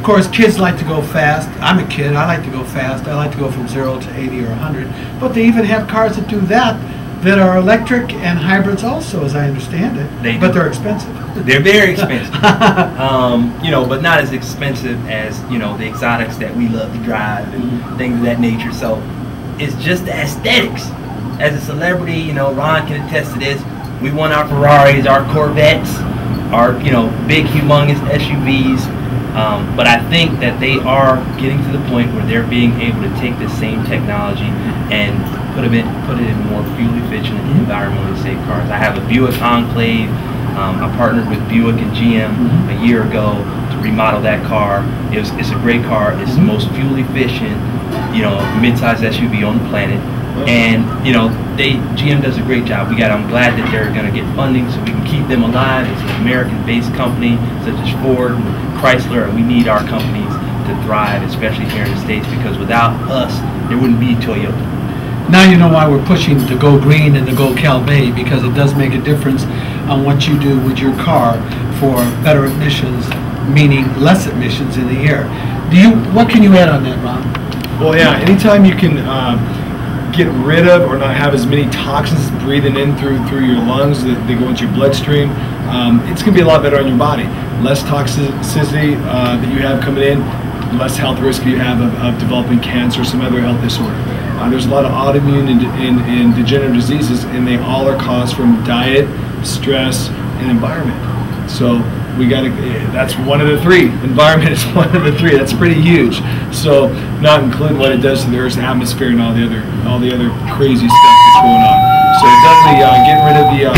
Of course, kids like to go fast. I'm a kid. I like to go fast. I like to go from 0 to 80 or 100. But they even have cars that do that are electric and hybrids also, as I understand it. But they're expensive. They're very expensive. You know, but not as expensive as, you know, the exotics that we love to drive and things of that nature. So it's just the aesthetics. As a celebrity, you know, Ron can attest to this. We want our Ferraris, our Corvettes, our, you know, big, humongous SUVs. But I think that they are getting to the point where they're being able to take the same technology and put it in more fuel efficient and environmentally safe cars. I have a Buick Enclave. I partnered with Buick and GM a year ago to remodel that car. It's a great car. It's the most fuel efficient, you know, mid-size SUV on the planet. And you know, GM does a great job. I'm glad that they're going to get funding so we can keep them alive. It's an American-based company such as Ford and Chrysler, and we need our companies to thrive, especially here in the States, because without us, there wouldn't be Toyota. Now you know why we're pushing to go green and to go Calvé, because it does make a difference on what you do with your car for better emissions, meaning less emissions in the air. What can you add on that, Ron? Well, yeah, anytime you can get rid of or not have as many toxins breathing in through your lungs that they go into your bloodstream, it's going to be a lot better on your body. Less toxicity that you have coming in, less health risk you have of developing cancer or some other health disorder. There's a lot of autoimmune and degenerative diseases, and they all are caused from diet, stress, and environment. So we got to, that's one of the three. Environment is one of the three. That's pretty huge. So not including what it does to the Earth's atmosphere and all the other crazy stuff that's going on. So definitely getting rid of the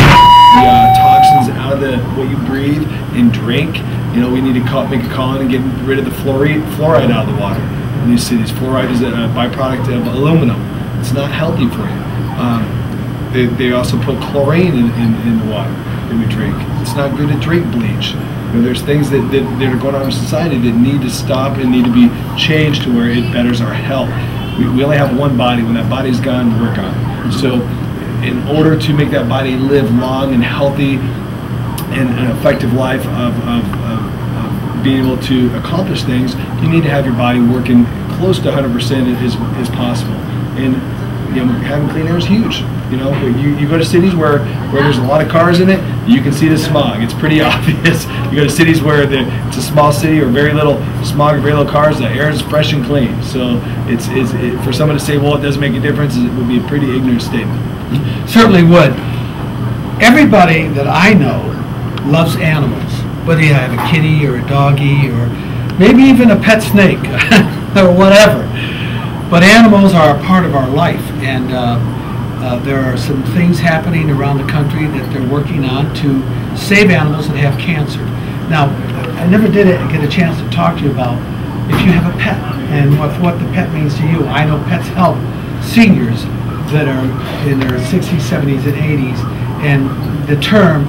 toxins out of what you breathe and drink. You know, we need to make a call in and get rid of the fluoride out of the water in these cities. Fluoride is a byproduct of aluminum. It's not healthy for you. They also put chlorine in the water that we drink. It's not good to drink bleach. You know, there's things that are going on in society that need to stop and need to be changed to where it betters our health. We only have one body. When that body's gone, we're gone. So in order to make that body live long and healthy and an effective life of being able to accomplish things, you need to have your body working close to 100% as possible. And you know, having clean air is huge. You know, you go to cities where there's a lot of cars in it, you can see the smog. It's pretty obvious. You go to cities where it's a small city or very little smog or very little cars, the air is fresh and clean. So for someone to say, well, it doesn't make a difference, it would be a pretty ignorant statement. Certainly would. Everybody that I know loves animals, whether you have a kitty or a doggy or maybe even a pet snake or whatever. But animals are a part of our life, and there are some things happening around the country that they're working on to save animals that have cancer. Now, I never did get a chance to talk to you about if you have a pet and what the pet means to you. I know pets help seniors that are in their 60s, 70s, and 80s, and the term,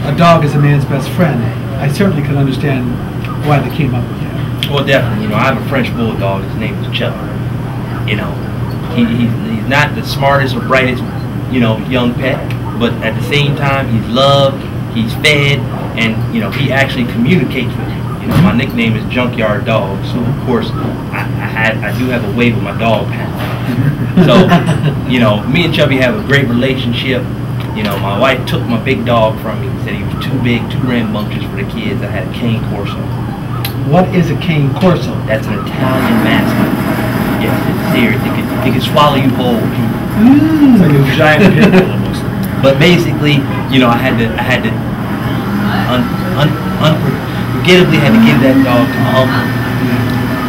a dog is a man's best friend, I certainly can understand why they came up with that. Well, definitely. You know, I have a French bulldog. His name is Chuck. You know, he's not the smartest or brightest, you know, young pet, but at the same time, he's loved, he's fed, and, you know, he actually communicates with you. You know, my nickname is Junkyard Dog, so of course, I do have a way with my dog pound. So, you know, me and Chubby have a great relationship. You know, my wife took my big dog from me and said he was too big, too rambunctious for the kids. I had a cane corso. What is a cane corso? That's an Italian Mastiff. Yes, it's serious. It can swallow you whole. It's like a giant pit bull almost. But basically, you know, I had to unforgettably had to give that dog to my uncle.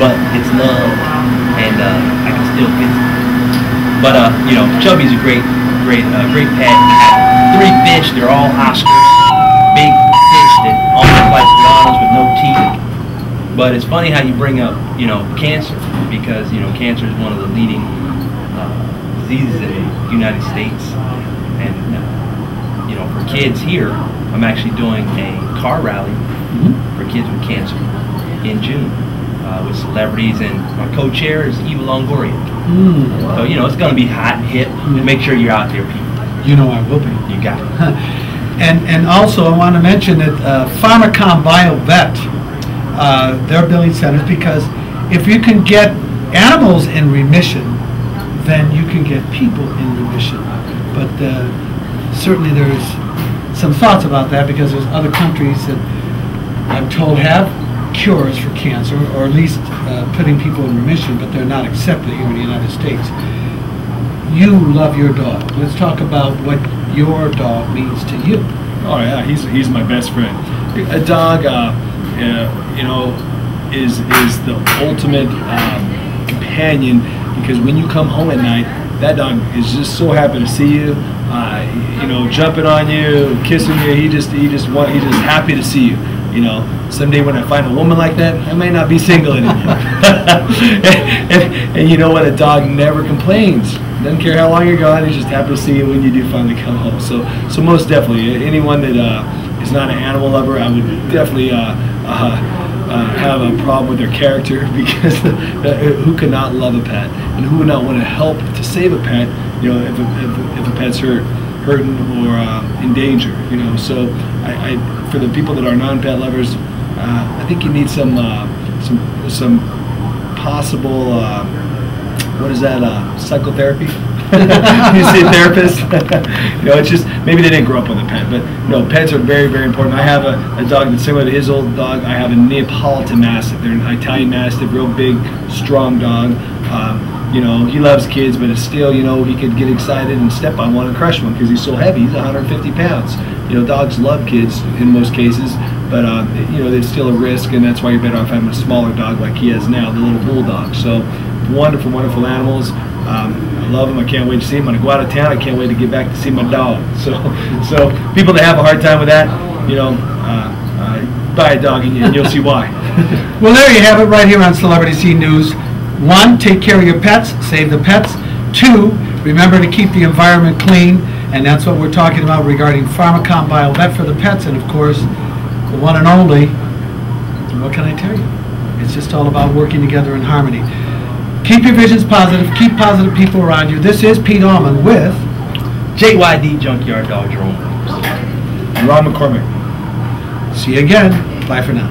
But it's love, and I can still kiss it. But you know, Chubby's a great pet. I have 3 fish. They're all Oscars, big fish that almost like piranhas with no teeth. But it's funny how you bring up, you know, cancer, because, you know, cancer is one of the leading diseases in the United States. And, you know, for kids here, I'm actually doing a car rally for kids with cancer in June with celebrities, and my co-chair is Eva Longoria. So, you know, it's going to be hot and hip. Make sure you're out there, people. You know I will be. You got it. And also I want to mention that Pharmacom BioVet their billing centers, because if you can get animals in remission, then you can get people in remission. But certainly there's some thoughts about that, because there's other countries that I'm told have cures for cancer, or at least putting people in remission, but they're not accepted here in the United States. You love your dog. Let's talk about what your dog means to you. Oh yeah, he's my best friend. A dog, you know, is the ultimate companion, because when you come home at night, that dog is just so happy to see you. You know, jumping on you, kissing you. He's just happy to see you. You know, someday when I find a woman like that, I may not be single anymore. and you know what? A dog never complains. Doesn't care how long you're gone. He's just happy to see you when you do finally come home. So most definitely, anyone that is not an animal lover, I would definitely have a problem with their character, because who could not love a pet, and who would not want to help to save a pet? You know, if a pet's hurting or in danger. You know, so I for the people that are non-pet lovers, I think you need some possible what is that, psychotherapy? You see a therapist? You know, it's just, maybe they didn't grow up with a pet, but no, pets are very, very important. I have a dog that's similar to his old dog. I have a Neapolitan Mastiff. They're an Italian Mastiff, real big, strong dog. You know, he loves kids, but it's still, you know, he could get excited and step on one and crush one because he's so heavy. He's 150 pounds. You know, dogs love kids in most cases, but you know, there's still a risk, and that's why you're better off having a smaller dog like he has now, the little bulldog. So wonderful, wonderful animals. I love them. I can't wait to see them. When I go out of town, I can't wait to get back to see my dog. So people that have a hard time with that, you know, buy a dog and you'll see why. Well, there you have it, right here on Celebrity Scene News. 1, take care of your pets, save the pets. 2, remember to keep the environment clean, and that's what we're talking about regarding Pharmacom BioVet for the pets, and of course, the one and only, what can I tell you? It's just all about working together in harmony. Keep your visions positive, keep positive people around you. This is Pete Allman with JYD Junkyard Dog Jerome. Ron McCormick. See you again. Bye for now.